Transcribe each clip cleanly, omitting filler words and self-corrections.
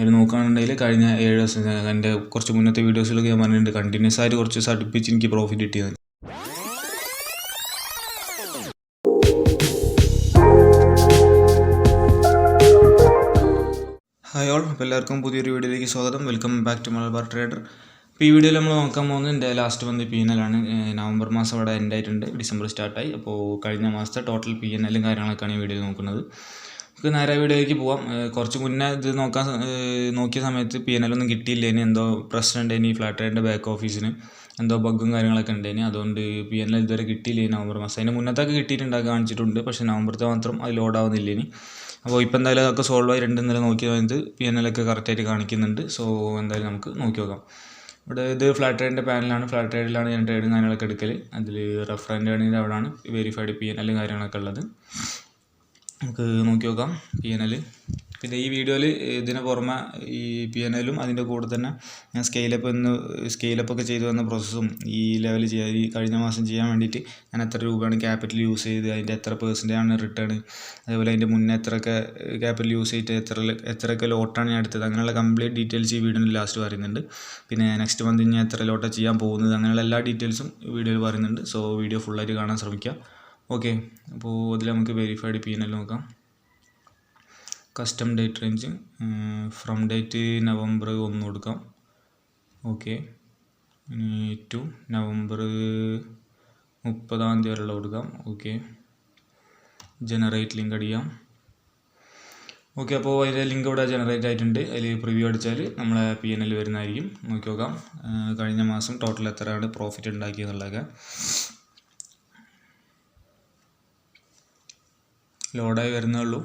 അതിൽ നോക്കുകയാണെന്നുണ്ടെങ്കിൽ കഴിഞ്ഞ 7 ദിവസം എൻ്റെ കുറച്ച് മുന്നത്തെ വീഡിയോസിലൊക്കെ ഞാൻ പറഞ്ഞിട്ടുണ്ട് കണ്ടിന്യൂസ് ആയിട്ട് കുറച്ച് ദിവസം അടുപ്പിച്ച് എനിക്ക് പ്രോഫിറ്റ് കിട്ടിയത്. ഹായ് ഓൾ, അപ്പോൾ എല്ലാവർക്കും പുതിയൊരു വീഡിയോയിലേക്ക് സ്വാഗതം. Welcome back to Malabar trader. ഇപ്പോൾ ഈ വീഡിയോയിൽ നമ്മൾ നോക്കാൻ പോകുന്നത് എൻ്റെ ലാസ്റ്റ് വന്ന് PNL ആണ്. നവംബർ മാസം അവിടെ എൻഡ് ആയിട്ടുണ്ട്, ഡിസംബർ സ്റ്റാർട്ടായി. അപ്പോൾ കഴിഞ്ഞ മാസത്തെ ടോട്ടൽ PNL കാര്യങ്ങളൊക്കെയാണ് ഈ വീഡിയോയിൽ നോക്കുന്നത്. നമുക്ക് നേരെ വീഡിയോയിലേക്ക് പോവാം. കുറച്ച് മുന്നേ ഇത് നോക്കിയ സമയത്ത് PNL ഒന്നും കിട്ടിയില്ല. ഇനി എന്തോ പ്രശ്നം ഉണ്ടായിന്, ഈ ഫ്ലാറ്റ് ട്രേഡിൻ്റെ ബാക്ക് ഓഫീസിന് എന്തോ ബഗ്ഗും കാര്യങ്ങളൊക്കെ ഉണ്ടായിന്. അതുകൊണ്ട് PNL ഇതുവരെ കിട്ടിയില്ല നവംബർ മാസം. അതിന് മുന്നത്തൊക്കെ കിട്ടിയിട്ടുണ്ടാക്കി കാണിച്ചിട്ടുണ്ട്, പക്ഷേ നവംബറത്തെ മാത്രം അത് ലോഡാവുന്നില്ല ഇനി. അപ്പോൾ ഇപ്പോൾ എന്തായാലും അതൊക്കെ സോൾവ് ആയി. ഇന്നലെ നോക്കിയ സമയത്ത് PNL ഒക്കെ കറക്റ്റായിട്ട് കാണിക്കുന്നുണ്ട്. സോ എന്തായാലും നമുക്ക് നോക്കി നോക്കാം. ഇവിടെ ഇത് ഫ്ലാറ്റ് ട്രേഡിൻ്റെ പാനലാണ്. ഫ്ലാറ്റ് ട്രേഡിലാണ് ഞാൻ ട്രേഡും കാര്യങ്ങളൊക്കെ എടുക്കൽ. അതിൽ റെഫറൻറ്റ് ഏണിങ്ങിൻ്റെ അവിടെയാണ് വെരിഫൈഡ് PNL കാര്യങ്ങളൊക്കെ ഉള്ളത്. നമുക്ക് നോക്കി നോക്കാം PNL. പിന്നെ ഈ വീഡിയോയിൽ ഇതിന് പുറമെ ഈ PNLും അതിൻ്റെ കൂടെ തന്നെ ഞാൻ സ്കെയിലപ്പൊക്കെ ചെയ്തു വന്ന പ്രോസസ്സും ഈ ലെവൽ ചെയ്യാൻ, ഈ കഴിഞ്ഞ മാസം ചെയ്യാൻ വേണ്ടിയിട്ട് ഞാൻ എത്ര രൂപയാണ് ക്യാപിറ്റൽ യൂസ് ചെയ്ത്, അതിൻ്റെ എത്ര % റിട്ടേൺ, അതേപോലെ അതിൻ്റെ മുന്നേ എത്രയൊക്കെ ക്യാപിറ്റൽ യൂസ് ചെയ്തിട്ട് എത്രയൊക്കെ ലോട്ടാണ് ഞാൻ എടുത്തത്, അങ്ങനെയുള്ള കംപ്ലീറ്റ് ഡീറ്റെയിൽസ് ഈ വീഡിയോയിൽ ലാസ്റ്റ് പറയുന്നുണ്ട്. പിന്നെ നെക്സ്റ്റ് മന്ത് ഞാൻ എത്ര ലോട്ടാണ് ചെയ്യാൻ പോകുന്നത്, അങ്ങനെയുള്ള എല്ലാ ഡീറ്റെയിൽസും വീഡിയോയിൽ പറയുന്നുണ്ട്. സോ വീഡിയോ ഫുള്ളായിട്ട് കാണാൻ ശ്രമിക്കുക. ഓക്കെ, അപ്പോൾ അതിൽ നമുക്ക് വെരിഫൈഡ് PNL നോക്കാം. Custom date range from date November 1 കൊടുക്കാം. ഓക്കെ, ടു നവംബർ 30 വരെയുള്ള കൊടുക്കാം. ഓക്കെ, ജനറേറ്റ് ലിങ്ക് അടിക്കാം. ഓക്കെ, അപ്പോൾ അതിൻ്റെ ലിങ്ക് ഇവിടെ ജനറേറ്റ് ആയിട്ടുണ്ട്. അതിൽ പ്രിവ്യൂ അടിച്ചാൽ നമ്മളെ PNL വരുന്നതായിരിക്കും. നോക്കി നോക്കാം കഴിഞ്ഞ മാസം ടോട്ടൽ എത്രയാണ് പ്രോഫിറ്റ് ഉണ്ടാക്കിയെന്നുള്ളതൊക്കെ. ലോഡായി വരുന്നേ ഉള്ളൂ.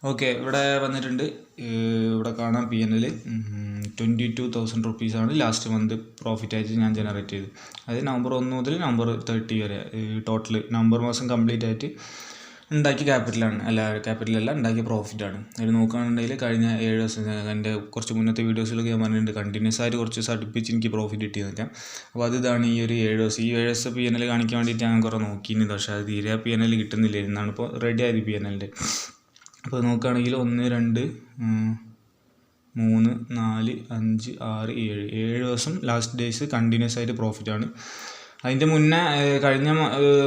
ഓക്കെ, ഇവിടെ വന്നിട്ടുണ്ട്. ഇവിടെ കാണാം PNL 22,000 റുപ്പീസാണ് ലാസ്റ്റ് മന്ത് പ്രോഫിറ്റായിട്ട് ഞാൻ ജനറേറ്റ് ചെയ്തത്. അതായത് നവംബർ 1 മുതൽ നവംബർ 30 വരെ ടോട്ടൽ നവംബർ മാസം കംപ്ലീറ്റ് ആയിട്ട് ഉണ്ടാക്കിയ ക്യാപിറ്റലല്ല ഉണ്ടാക്കിയ പ്രോഫിറ്റാണ്. അതിൽ നോക്കുകയാണെന്നുണ്ടെങ്കിൽ കഴിഞ്ഞ 7 ദിവസം എൻ്റെ കുറച്ച് മുന്നത്തെ വീഡിയോസിലൊക്കെ ഞാൻ പറഞ്ഞിട്ടുണ്ട് കണ്ടിന്യൂസ് ആയിട്ട് കുറച്ച് ദിവസം അടുപ്പിച്ച് എനിക്ക് പ്രോഫിറ്റ് കിട്ടിയെന്നൊക്കെ. അപ്പോൾ അതാണ് ഈ ഒരു 7 ദിവസം. ഈ 7 ദിവസം PNL കാണിക്കാൻ വേണ്ടിയിട്ട് ഞാൻ കുറേ നോക്കിയിരുന്നു, പക്ഷേ അത് തീരെ PNL കിട്ടുന്നില്ല. എന്നാണ് ഇപ്പോൾ റെഡി ആയത് PNLൻ്റെ. അപ്പോൾ നോക്കുകയാണെങ്കിൽ 1, 2, 3, 4, 5, 6, 7 ദിവസം ലാസ്റ്റ് ഡേയ്സ് കണ്ടിന്യൂസ് ആയിട്ട് പ്രോഫിറ്റാണ്. അതിൻ്റെ മുന്നേ കഴിഞ്ഞ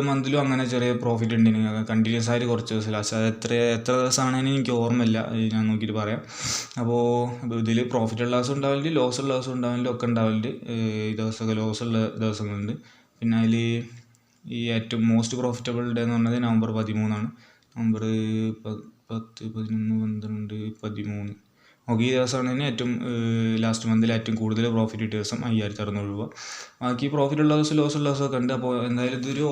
മന്തിലും അങ്ങനെ ചെറിയ പ്രോഫിറ്റ് ഉണ്ട്. കണ്ടിന്യൂസ് ആയിട്ട് കുറച്ച് ദിവസം ലാസ്റ്റ്, അത് എത്ര ദിവസമാണെന്ന് എനിക്ക് ഓർമ്മയില്ല, ഞാൻ നോക്കിയിട്ട് പറയാം. അപ്പോൾ ഇതിൽ പ്രോഫിറ്റ് ഉള്ള ദിവസം ഉണ്ടാവലുണ്ട്, ലോസ് ഉള്ള ദിവസം ഉണ്ടാവലുണ്ട്, ഒക്കെ ഉണ്ടാവലുണ്ട്. ഈ ദിവസമൊക്കെ ലോസ് ഉള്ള ദിവസങ്ങളുണ്ട്. പിന്നെ അതിൽ ഈ ഏറ്റവും മോസ്റ്റ് പ്രോഫിറ്റബിൾ ഡേ എന്ന് പറഞ്ഞത് നവംബർ 13 നവംബർ 10, 11, 12, 13. ഓക്കെ, ഈ ദിവസമാണ് തന്നെ ഏറ്റവും ലാസ്റ്റ് മന്തിൽ ഏറ്റവും കൂടുതൽ പ്രോഫിറ്റ് കിട്ടിയ ദിവസം 5,600 രൂപ. ബാക്കി പ്രോഫിറ്റ് ഉള്ള ദിവസം ലോസ് ഉള്ള ദിവസമൊക്കെ ഉണ്ട്. അപ്പോൾ എന്തായാലും ഇതൊരു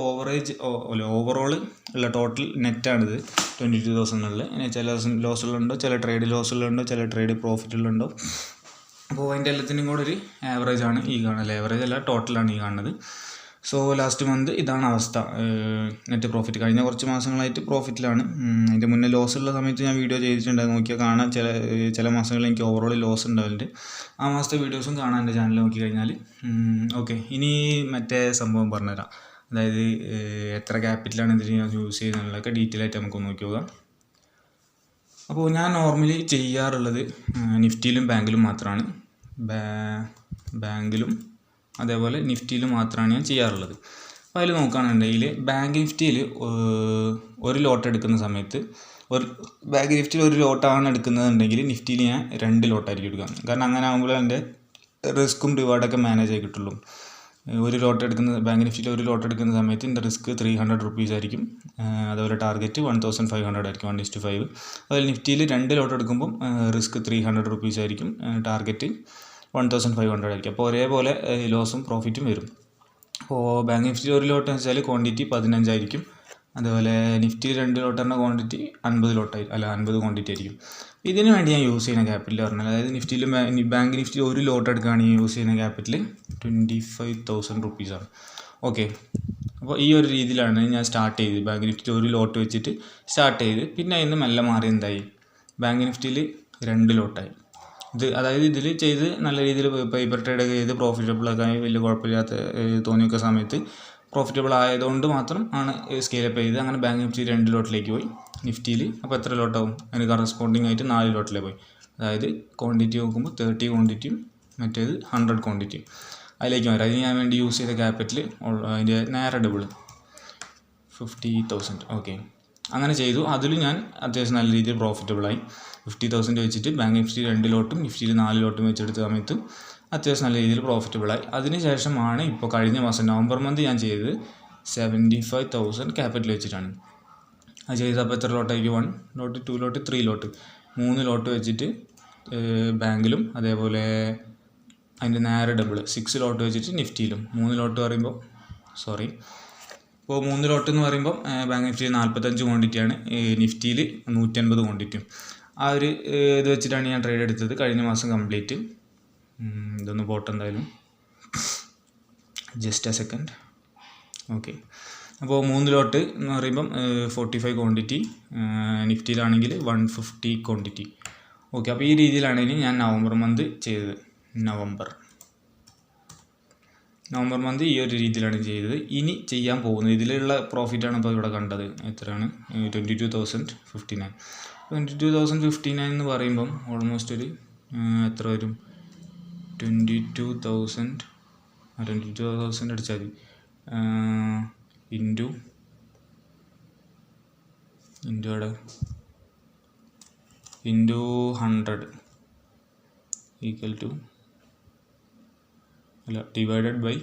ഓവറോൾ ഉള്ള ടോട്ടൽ നെറ്റാണിത് 22,000. ചില ദിവസം ലോസ് ഉള്ളുണ്ടോ, ചില ട്രേഡ് ലോസ് ഉള്ളുണ്ടോ, ചില ട്രേഡ് പ്രോഫിറ്റ് ഉള്ളുണ്ടോ. അപ്പോൾ അതിൻ്റെ എല്ലാത്തിനും കൂടെ ഒരു ആവറേജാണ് ഈ കാണുന്നത്. ആവറേജ് അല്ല, ടോട്ടലാണ് ഈ കാണുന്നത്. സോ ലാസ്റ്റ് മന്ത് ഇതാണ് അവസ്ഥ. നെറ്റ് പ്രോഫിറ്റ് കഴിഞ്ഞ കുറച്ച് മാസങ്ങളായിട്ട് പ്രോഫിറ്റിലാണ്. അതിൻ്റെ മുന്നേ ലോസ് ഉള്ള സമയത്ത് ഞാൻ വീഡിയോ ചെയ്തിട്ടുണ്ട്, നോക്കിയാൽ കാണാം. ചില മാസങ്ങളിൽ എനിക്ക് ഓവറോൾ ലോസ് ഉണ്ടാവലുണ്ട്. ആ മാസത്തെ വീഡിയോസും കാണാൻ എൻ്റെ ചാനൽ നോക്കി കഴിഞ്ഞാൽ. ഓക്കെ, ഇനി മറ്റേ സംഭവം പറഞ്ഞുതരാം. അതായത് എത്ര ക്യാപിറ്റലാണ് ഇതിന് ഞാൻ യൂസ് ചെയ്യുന്നതിലൊക്കെ ഡീറ്റെയിൽ ആയിട്ട് നമുക്ക് നോക്കി നോക്കാം. അപ്പോൾ ഞാൻ നോർമലി ചെയ്യാറുള്ളത് നിഫ്റ്റിയിലും ബാങ്കിലും മാത്രമാണ്. ബാങ്കിലും അതേപോലെ നിഫ്റ്റിയിൽ മാത്രമാണ് ഞാൻ ചെയ്യാറുള്ളത്. അപ്പോൾ അതിൽ നോക്കുകയാണെന്നുണ്ടെങ്കിൽ ബാങ്ക് നിഫ്റ്റിയിൽ ഒരു ലോട്ട് എടുക്കുന്ന സമയത്ത് ബാങ്ക് നിഫ്റ്റിയിൽ ഒരു ലോട്ടാണ് എടുക്കുന്നതെന്നുണ്ടെങ്കിൽ നിഫ്റ്റിയിൽ ഞാൻ 2 ലോട്ടായിരിക്കും എടുക്കുക. കാരണം അങ്ങനെ ആകുമ്പോൾ എൻ്റെ റിസ്ക്കും റിവാർഡൊക്കെ മാനേജ് ആയി കിട്ടുള്ളൂ. ബാങ്ക് നിഫ്റ്റിയിൽ ഒരു ലോട്ട് എടുക്കുന്ന സമയത്ത് എൻ്റെ റിസ്ക് 300 റുപ്പീസ് ആയിരിക്കും. അതുപോലെ ടാർഗറ്റ് 1,500 ആയിരിക്കും, 1:5. അതുപോലെ നിഫ്റ്റിയിൽ 2 ലോട്ട് എടുക്കുമ്പം റിസ്ക് 300 റുപ്പീസ് ആയിരിക്കും, ടാർഗറ്റ് 1,500 ആയിരിക്കും. അപ്പോൾ ഒരേപോലെ ലോസും പ്രോഫിറ്റും വരും. അപ്പോൾ ബാങ്ക് നിഫ്റ്റി ഒരു ലോട്ട് എന്ന് വെച്ചാൽ ക്വാണ്ടിറ്റി 15 ആയിരിക്കും. അതുപോലെ നിഫ്റ്റി 2 ലോട്ട് പറഞ്ഞ ക്വാണ്ടിറ്റി 50 ക്വാണ്ടിറ്റി ആയിരിക്കും. ഇതിന് വേണ്ടി ഞാൻ യൂസ് ചെയ്യുന്ന ക്യാപിറ്റൽ പറഞ്ഞാൽ, അതായത് ബാങ്ക് നിഫ്റ്റി ഒരു ലോട്ട് എടുക്കുകയാണെങ്കിൽ യൂസ് ചെയ്യുന്ന ക്യാപിറ്റൽ 25,000 റുപ്പീസാണ്. ഓക്കെ, അപ്പോൾ ഈ ഒരു രീതിയിലാണ് ഞാൻ സ്റ്റാർട്ട് ചെയ്തത്. ബാങ്ക് നിഫ്റ്റി ഒരു ലോട്ട് വെച്ചിട്ട് സ്റ്റാർട്ട് ചെയ്ത് പിന്നെ അതിന് മെല്ലെ മാറി എന്തായി, ബാങ്ക് നിഫ്റ്റിയിൽ 2 ലോട്ടായി. അതായത് ഇതിൽ ചെയ്ത് നല്ല രീതിയിൽ പേപ്പർ ട്രേഡൊക്കെ ചെയ്ത് പ്രോഫിറ്റബിളൊക്കെ വലിയ കുഴപ്പമില്ലാത്ത തോന്നിയൊക്കെ സമയത്ത് പ്രോഫിറ്റബിൾ ആയതുകൊണ്ട് മാത്രം ആണ് സ്കെയിലപ്പ് ചെയ്ത്. അങ്ങനെ ബാങ്ക് നിഫ്റ്റി 2 ലോട്ടിലേക്ക് പോയി. നിഫ്റ്റിയിൽ അപ്പോൾ എത്ര ലോട്ടാവും, അതിന് കറസ്പോണ്ടിങ് ആയിട്ട് 4 ലോട്ടിലേക്ക് പോയി. അതായത് ക്വാണ്ടിറ്റി നോക്കുമ്പോൾ 30 ക്വാണ്ടിറ്റിയും മറ്റേത് 100 ക്വാണ്ടിറ്റിയും അതിലേക്ക് വരാം. അതിന് ഞാൻ വേണ്ടി യൂസ് ചെയ്ത ക്യാപിറ്റൽ അതിൻ്റെ നേരെ ഡബിൾ 50,000. ഓക്കെ, അങ്ങനെ ചെയ്തു. അതിൽ ഞാൻ അത്യാവശ്യം നല്ല രീതിയിൽ പ്രോഫിറ്റബിളായി. 50,000 വെച്ചിട്ട് ബാങ്ക് നിഫ്റ്റി 2 ലോട്ടും നിഫ്റ്റിയിൽ 4 ലോട്ടും വെച്ചെടുത്ത സമയത്ത് അത്യാവശ്യം നല്ല രീതിയിൽ പ്രോഫിറ്റബിളായി. അതിന് ശേഷമാണ് ഇപ്പോൾ കഴിഞ്ഞ മാസം നവംബർ മന്ത് ഞാൻ ചെയ്തത് 75,000 ക്യാപിറ്റൽ വെച്ചിട്ടാണ്. അത് ചെയ്തപ്പോൾ എത്ര ലോട്ടായിരിക്കും? 1 ലോട്ട്, 2 ലോട്ട്, 3 ലോട്ട്, 3 ലോട്ട് വെച്ചിട്ട് ബാങ്കിലും അതേപോലെ അതിൻ്റെ നേരെ ഡബിൾ 6 ലോട്ട് വെച്ചിട്ട് നിഫ്റ്റിയിലും. 3 ലോട്ട് പറയുമ്പോൾ ഇപ്പോൾ 3 ലോട്ട് എന്ന് പറയുമ്പോൾ ബാങ്ക് നിഫ്റ്റിയിൽ 45 ക്വാണ്ടിറ്റിയാണ്, നിഫ്റ്റിയിൽ 150 ക്വാണ്ടിറ്റിയും. ആ ഒരു ഇത് വെച്ചിട്ടാണ് ഞാൻ ട്രേഡ് എടുത്തത് കഴിഞ്ഞ മാസം കംപ്ലീറ്റ്. ഇതൊന്ന് പോട്ടെ എന്തായാലും, ജസ്റ്റ് എ സെക്കൻഡ്. ഓക്കെ, അപ്പോൾ 3 ലോട്ട് എന്ന് പറയുമ്പം 45 ക്വാണ്ടിറ്റി, നിഫ്റ്റിയിലാണെങ്കിൽ 150 ക്വാണ്ടിറ്റി. ഓക്കെ, അപ്പോൾ ഈ രീതിയിലാണ് ഇനി ഞാൻ നവംബർ മന്ത് ചെയ്തത്. നവംബർ മന്ത് ഈ ഒരു രീതിയിലാണ് ചെയ്തത്. ഇനി ചെയ്യാൻ പോകുന്നത് ഇതിലുള്ള പ്രോഫിറ്റാണ് ഇപ്പോൾ ഇവിടെ കണ്ടത്. എത്രയാണ്? 22,059. 22,059 എന്ന് പറയുമ്പം ഓൾമോസ്റ്റ് ഒരു എത്ര വരും? 22,000 അടിച്ചാൽ മതി. ഇൻറ്റു അവിടെ into 100 equal to divided by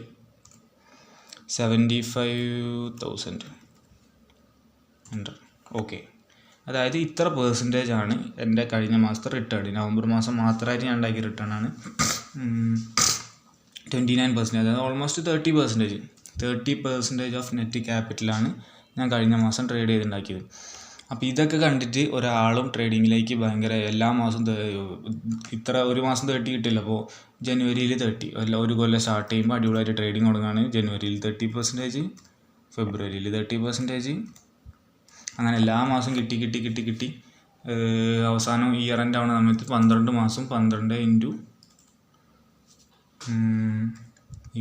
75,100. Okay, അതായത് ഇത്ര പെർസെൻറ്റേജാണ് എൻ്റെ കഴിഞ്ഞ മാസത്തെ റിട്ടേൺ. നവംബർ മാസം മാത്രമായിട്ട് ഞാൻ ഉണ്ടാക്കിയ റിട്ടേൺ ആണ് 29%. അതായത് ഓൾമോസ്റ്റ് 30% ഓഫ് നെറ്റ് ക്യാപിറ്റലാണ് ഞാൻ കഴിഞ്ഞ മാസം ട്രേഡ് ചെയ്തുണ്ടാക്കിയത്. അപ്പോൾ ഇതൊക്കെ കണ്ടിട്ട് ഒരാളും ട്രേഡിങ്ങിലേക്ക് ഭയങ്കര എല്ലാ മാസവും ഇത്ര ഒരു മാസം 30 കിട്ടില്ല. അപ്പോൾ ജനുവരിയിൽ 30, ഒരു കൊല്ലം സ്റ്റാർട്ട് ചെയ്യുമ്പോൾ അടിപൊളിയായിട്ട് ട്രേഡിങ് തുടങ്ങുകയാണ്. ജനുവരിയിൽ 30%, ഫെബ്രുവരിയിൽ 30%, അങ്ങനെ എല്ലാ മാസവും കിട്ടി അവസാനം ഇയർ എൻഡ് ആവുന്ന സമയത്ത് 12 മാസം 12 ഇൻറ്റു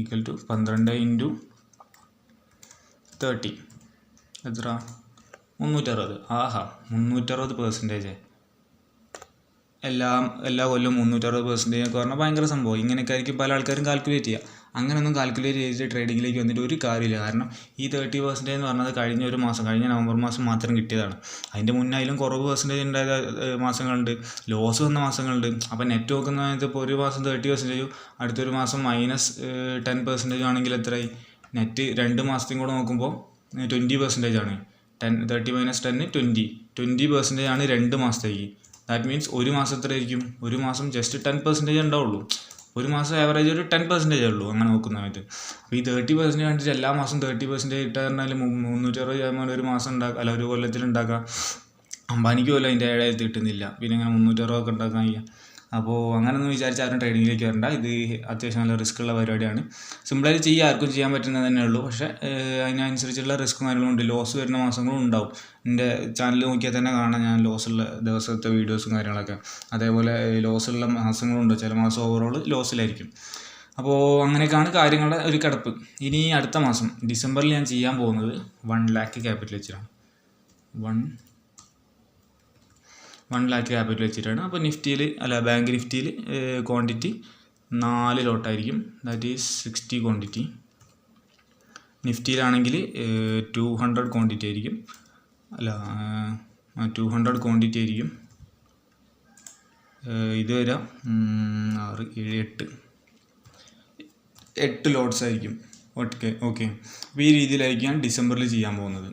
ഈക്വൽ ടു 12 ഇൻറ്റു 30 എത്ര? 360. ആഹാ, 360%. എല്ലാ കൊല്ലവും 360% ഒക്കെ പറഞ്ഞാൽ ഭയങ്കര സംഭവം. ഇങ്ങനെയൊക്കെ ആയിരിക്കും പല ആൾക്കാരും കാൽക്കുലേറ്റ് ചെയ്യുക. അങ്ങനെയൊന്നും കാൽക്കുലേറ്റ് ചെയ്തിട്ട് ട്രേഡിങ്ങിലേക്ക് വന്നിട്ട് ഒരു കാര്യമില്ല. കാരണം ഈ 30% എന്ന് പറഞ്ഞത് കഴിഞ്ഞ ഒരു മാസം, കഴിഞ്ഞ നവംബർ മാസം മാത്രം കിട്ടിയതാണ്. അതിൻ്റെ മുന്നേ അതിലും കുറവ് പെർസെൻറ്റേജ് ഉണ്ടായ മാസങ്ങളുണ്ട്, ലോസ് വന്ന മാസങ്ങളുണ്ട്. അപ്പോൾ നെറ്റ് നോക്കുന്ന സമയത്ത് ഇപ്പോൾ ഒരു മാസം 30%, അടുത്തൊരു മാസം -10% ആണെങ്കിൽ എത്രയായി? നെറ്റ് 2 മാസത്തെയും കൂടെ നോക്കുമ്പോൾ 20% ആണ്. 30 - 10 20% ആണ് 2 മാസത്തേക്ക്. ദാറ്റ് മീൻസ് ഒരു മാസം എത്രയായിരിക്കും? ഒരു മാസം ജസ്റ്റ് 10% ഉണ്ടാവുള്ളൂ. ഒരു മാസം ആവറേജ് ഒരു 10% ഉള്ളൂ അങ്ങനെ നോക്കുന്ന സമയത്ത്. അപ്പോൾ ഈ 30% കണ്ടിട്ട് എല്ലാ മാസം 30% ഇട്ടാൽ പറഞ്ഞാൽ 360 ഒരു മാസം ഉണ്ടാക്കുക, അല്ല ഒരു കൊല്ലത്തിൽ ഉണ്ടാക്കുക. അംബാനിക്ക് പോലും അതിൻ്റെ 7,000 കിട്ടുന്നില്ല, പിന്നെ ഇങ്ങനെ 360 ഉണ്ടാക്കാൻ കഴിയുക. അപ്പോൾ അങ്ങനെയൊന്നും വിചാരിച്ച് ആരും ട്രേഡിങ്ങിലേക്ക് വരണ്ട. ഇത് അത്യാവശ്യം നല്ല റിസ്ക് ഉള്ള പരിപാടിയാണ്. സിമ്പിളായിട്ട് ചെയ്യുക, ആർക്കും ചെയ്യാൻ പറ്റുന്നത് തന്നെ ഉള്ളൂ. പക്ഷേ അതിനനുസരിച്ചുള്ള റിസ്ക്കും കാര്യങ്ങളുണ്ട്, ലോസ് വരുന്ന മാസങ്ങളും ഉണ്ടാവും. എൻ്റെ ചാനൽ നോക്കിയാൽ തന്നെ കാണാം ഞാൻ ലോസുള്ള ദിവസത്തെ വീഡിയോസും കാര്യങ്ങളൊക്കെ. അതേപോലെ ലോസുള്ള മാസങ്ങളുണ്ട്, ചില മാസം ഓവറോൾ ലോസിലായിരിക്കും. അപ്പോൾ അങ്ങനെയൊക്കെയാണ് കാര്യങ്ങളുടെ ഒരു കിടപ്പ്. ഇനി അടുത്ത മാസം ഡിസംബറിൽ ഞാൻ ചെയ്യാൻ പോകുന്നത് 1 lakh ക്യാപിറ്റൽ വെച്ചിട്ടാണ്. 1 lakh ക്യാപിറ്റൽ വെച്ചിട്ടാണ്. അപ്പോൾ ബാങ്ക് നിഫ്റ്റിയിൽ ക്വാണ്ടിറ്റി 4 ലോട്ടായിരിക്കും, ദാറ്റ് ഈസ് 60 ക്വാണ്ടിറ്റി. നിഫ്റ്റിയിലാണെങ്കിൽ 200 ക്വാണ്ടിറ്റി ആയിരിക്കും, 200 ക്വാണ്ടിറ്റി ആയിരിക്കും. ഇത് വരാം 6, 7, 8 ലോട്ട്സ് ആയിരിക്കും. ഓക്കെ. അപ്പോൾ ഈ രീതിയിലായിരിക്കും ഞാൻ ഡിസംബറിൽ ചെയ്യാൻ പോകുന്നത്.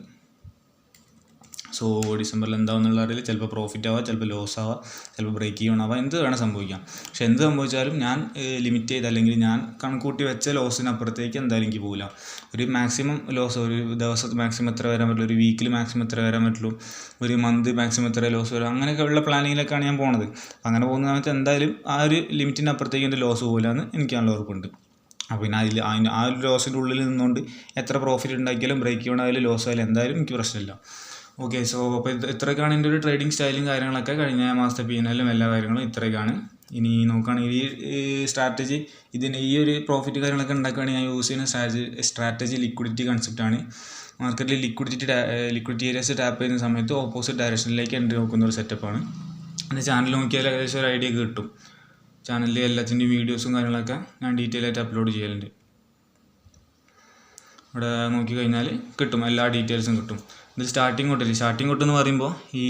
സോ ഡിസംബറിൽ എന്താണെന്നുള്ള അറിയില്ല. ചിലപ്പോൾ പ്രോഫിറ്റ് ആവാം, ചിലപ്പോൾ ലോസ് ആവാം, ചിലപ്പോൾ ബ്രേക്ക് ഈവൺ ആവാം, എന്ത് വേണം സംഭവിക്കാം. പക്ഷെ എന്ത് സംഭവിച്ചാലും ഞാൻ ലിമിറ്റ് ചെയ്ത് അല്ലെങ്കിൽ ഞാൻ കണക്കൂട്ടി വെച്ച ലോസിനപ്പുറത്തേക്ക് എന്തായാലും എനിക്ക് പോകില്ല. ഒരു മാക്സിമം ലോസ്, ഒരു ദിവസത്ത് മാക്സിമം എത്ര വരാൻ പറ്റുള്ളൂ, ഒരു വീക്കിൽ മാക്സിമം എത്ര വരാൻ പറ്റുള്ളൂ, ഒരു മന്ത് മാക്സിമം എത്ര ലോസ് വരും, അങ്ങനെയൊക്കെ ഉള്ള പ്ലാനിങ്ങിലൊക്കെയാണ് ഞാൻ പോണത്. അങ്ങനെ പോകുന്ന സമയത്ത് എന്തായാലും ആ ഒരു ലിമിറ്റിൻ്റെ അപ്പുറത്തേക്ക് എൻ്റെ ലോസ് പോകില്ല എന്ന് എനിക്ക് നല്ല ഉറപ്പുണ്ട്. അപ്പോൾ പിന്നെ ആ ഒരു ലോസിൻ്റെ ഉള്ളിൽ നിന്നുകൊണ്ട് എത്ര പ്രോഫിറ്റ് ഉണ്ടാക്കിയാലും ബ്രേക്ക് ഈവൺ ആയാലും ലോസ് ആയാലും എന്തായാലും എനിക്ക് പ്രശ്നമില്ല. ഓക്കെ. സോ അപ്പോൾ ഇത്രയൊക്കെയാണ് എൻ്റെ ഒരു ട്രേഡിങ് സ്റ്റൈലും കാര്യങ്ങളൊക്കെ. കഴിഞ്ഞ മാസത്തെ P&L എല്ലാ കാര്യങ്ങളും ഇത്രയൊക്കെയാണ്. ഇനി നോക്കുകയാണെങ്കിൽ ഈ സ്ട്രാറ്റജി, ഈ ഒരു പ്രോഫിറ്റ് കാര്യങ്ങളൊക്കെ ഉണ്ടാക്കുകയാണെങ്കിൽ ഞാൻ യൂസ് ചെയ്യുന്ന സ്ട്രാറ്റജി ലിക്വിഡിറ്റി കൺസെപ്റ്റാണ്. മാർക്കറ്റിൽ ലിക്വിഡിറ്റി ഏരിയസ് ടാപ്പ് ചെയ്യുന്ന സമയത്ത് ഓപ്പോസിറ്റ് ഡയറക്ഷനിലേക്ക് എൻട്രി നോക്കുന്ന ഒരു സെറ്റപ്പാണ്. എൻ്റെ ചാനൽ നോക്കിയാൽ ഏകദേശം ഒരു ഐഡിയ ഒക്കെ കിട്ടും. ചാനലിൽ എല്ലാത്തിൻ്റെയും വീഡിയോസും കാര്യങ്ങളൊക്കെ ഞാൻ ഡീറ്റെയിൽ ആയിട്ട് അപ്ലോഡ് ചെയ്യലുണ്ട്. ഇവിടെ നോക്കിക്കഴിഞ്ഞാൽ കിട്ടും, എല്ലാ ഡീറ്റെയിൽസും കിട്ടും. ഇത് സ്റ്റാർട്ടിങ് തൊട്ടെന്ന് പറയുമ്പോൾ ഈ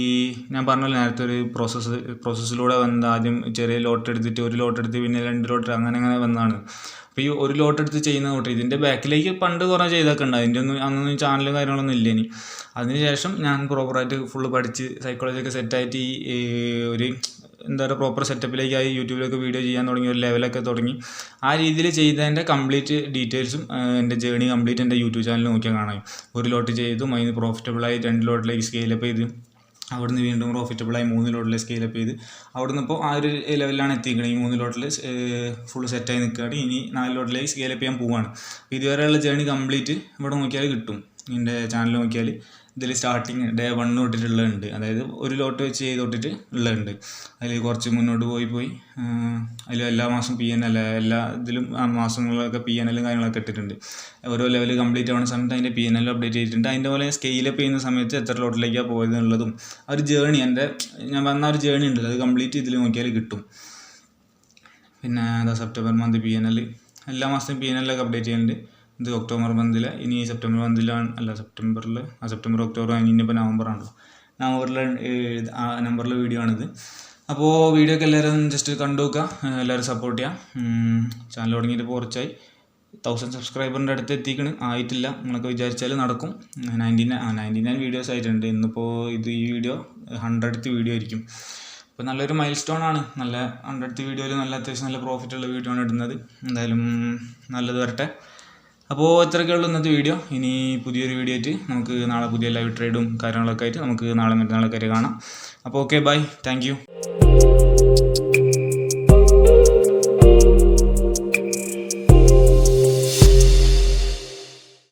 ഞാൻ പറഞ്ഞല്ലോ നേരത്തെ ഒരു പ്രോസസ്സിലൂടെ വന്ന ആദ്യം ചെറിയ ലോട്ട് എടുത്തിട്ട് ഒരു ലോട്ട് എടുത്ത് പിന്നെ 2 ലോട്ട് അങ്ങനെ വന്നതാണ്. അപ്പോൾ ഈ ഒരു ലോട്ട് എടുത്ത് ചെയ്യുന്ന തൊട്ട് ഇതിൻ്റെ ബാക്കിലേക്ക് പണ്ട് കുറേ ചെയ്തൊക്കെ ഉണ്ട്. അതിൻ്റെ അന്നൊന്നും ചാനലും കാര്യങ്ങളൊന്നും ഇല്ല. ഇനി അതിനുശേഷം ഞാൻ പ്രോപ്പറായിട്ട് ഫുള്ള് പഠിച്ച് സൈക്കോളജിയൊക്കെ സെറ്റായിട്ട് ഈ ഒരു എന്താ പറയുക പ്രോപ്പർ സെറ്റപ്പിലേക്കായി യൂട്യൂബിലൊക്കെ വീഡിയോ ചെയ്യാൻ തുടങ്ങി, ഒരു ലെവലൊക്കെ തുടങ്ങി. ആ രീതിയിൽ ചെയ്തതിൻ്റെ കംപ്ലീറ്റ് ഡീറ്റെയിൽസും എൻ്റെ ജേണി കംപ്ലീറ്റ് എൻ്റെ യൂട്യൂബ് ചാനൽ നോക്കിയാൽ കാണാം. ഒരു ലോട്ട് ചെയ്തു, അതിന് പ്രോഫിറ്റബിളായി 2 ലോട്ടിലേക്ക് സ്കെയിലപ്പ് ചെയ്ത്, അവിടുന്ന് വീണ്ടും പ്രോഫിറ്റബിളായി 3 ലോട്ടിലേക്ക് സ്കെയിലപ്പ് ചെയ്ത്, അവിടുന്ന് ഇപ്പോൾ ആ ഒരു ലെവലിലാണ് എത്തിക്കുന്നത്. ഈ 3 ലോട്ടിൽ ഫുൾ സെറ്റായി നിൽക്കുകയാണ്. ഇനി 4 ലോട്ടിലേക്ക് സ്കെയിലപ്പ് ചെയ്യാൻ പോവുകയാണ്. ഇതുവരെയുള്ള ജേണി കംപ്ലീറ്റ് ഇവിടെ നോക്കിയാൽ കിട്ടും. എൻ്റെ ചാനൽ നോക്കിയാൽ ഇതിൽ സ്റ്റാർട്ടിങ് ഡേ 1 തൊട്ടിട്ടുള്ളതുണ്ട്. അതായത് ഒരു ലോട്ട് വെച്ച് ചെയ്ത് തൊട്ടിട്ട് ഉള്ളതുണ്ട്. അതിൽ കുറച്ച് മുന്നോട്ട് പോയി അതിൽ എല്ലാ മാസം PNL എല്ലാ ഇതിലും മാസങ്ങളിലൊക്കെ PNL കാര്യങ്ങളൊക്കെ ഇട്ടിട്ടുണ്ട്. ഓരോ ലെവൽ കംപ്ലീറ്റ് ആവുന്ന സമയത്ത് അതിൻ്റെ PNL അപ്ഡേറ്റ് ചെയ്തിട്ടുണ്ട്. അതിൻ്റെ പോലെ സ്കെയിലപ്പ് ചെയ്യുന്ന സമയത്ത് എത്ര ലോട്ടിലേക്കാണ് പോയത് എന്നുള്ളതും ആ ഒരു ജേണി ഞാൻ പറഞ്ഞ ഒരു ജേണി ഉണ്ടല്ലോ, അത് കംപ്ലീറ്റ് ഇതിൽ നോക്കിയാൽ കിട്ടും. പിന്നെ സെപ്റ്റംബർ മന്ത് PNL എല്ലാ മാസവും PNL ഒക്കെ അപ്ഡേറ്റ് ചെയ്യുന്നുണ്ട്. ഇത് ഒക്ടോബർ മന്തിൽ, ഇനി സെപ്റ്റംബർ മന്തിലാണ്, അല്ല സെപ്റ്റംബർ ഒക്ടോബർ ഇനിയിപ്പോൾ നവംബറാണല്ലോ. നവംബറിലെ വീഡിയോ ആണിത്. അപ്പോൾ വീഡിയോ ഒക്കെ എല്ലാവരും ജസ്റ്റ് കണ്ടു നോക്കുക, എല്ലാവരും സപ്പോർട്ട് ചെയ്യാം. ചാനൽ തുടങ്ങിയിട്ട് കുറച്ചായി, 1000 സബ്സ്ക്രൈബറിൻ്റെ അടുത്ത് ആയിട്ടില്ല. നിങ്ങളൊക്കെ വിചാരിച്ചാൽ നടക്കും. 99 വീഡിയോസ് ആയിട്ടുണ്ട്. ഇന്നിപ്പോൾ ഈ വീഡിയോ 100th വീഡിയോ ആയിരിക്കും. അപ്പോൾ നല്ലൊരു മൈൽ സ്റ്റോൺ ആണ്. നല്ല 100th വീഡിയോയിൽ അത്യാവശ്യം നല്ല പ്രോഫിറ്റുള്ള വീഡിയോ ആണ് ഇടുന്നത്. എന്തായാലും നല്ലത് വരട്ടെ. അപ്പോൾ ഇത്രയൊക്കെയുള്ളൂ ഇന്നത്തെ വീഡിയോ. ഇനി പുതിയൊരു വീഡിയോ ആയിട്ട് നമുക്ക് നാളെ പുതിയ ലൈവ് ട്രേഡും കാര്യങ്ങളൊക്കെ ആയിട്ട് നമുക്ക് നാളെ മറ്റന്നാളൊക്കെ കാണാം. അപ്പോൾ ഓക്കെ, ബൈ, താങ്ക് യു.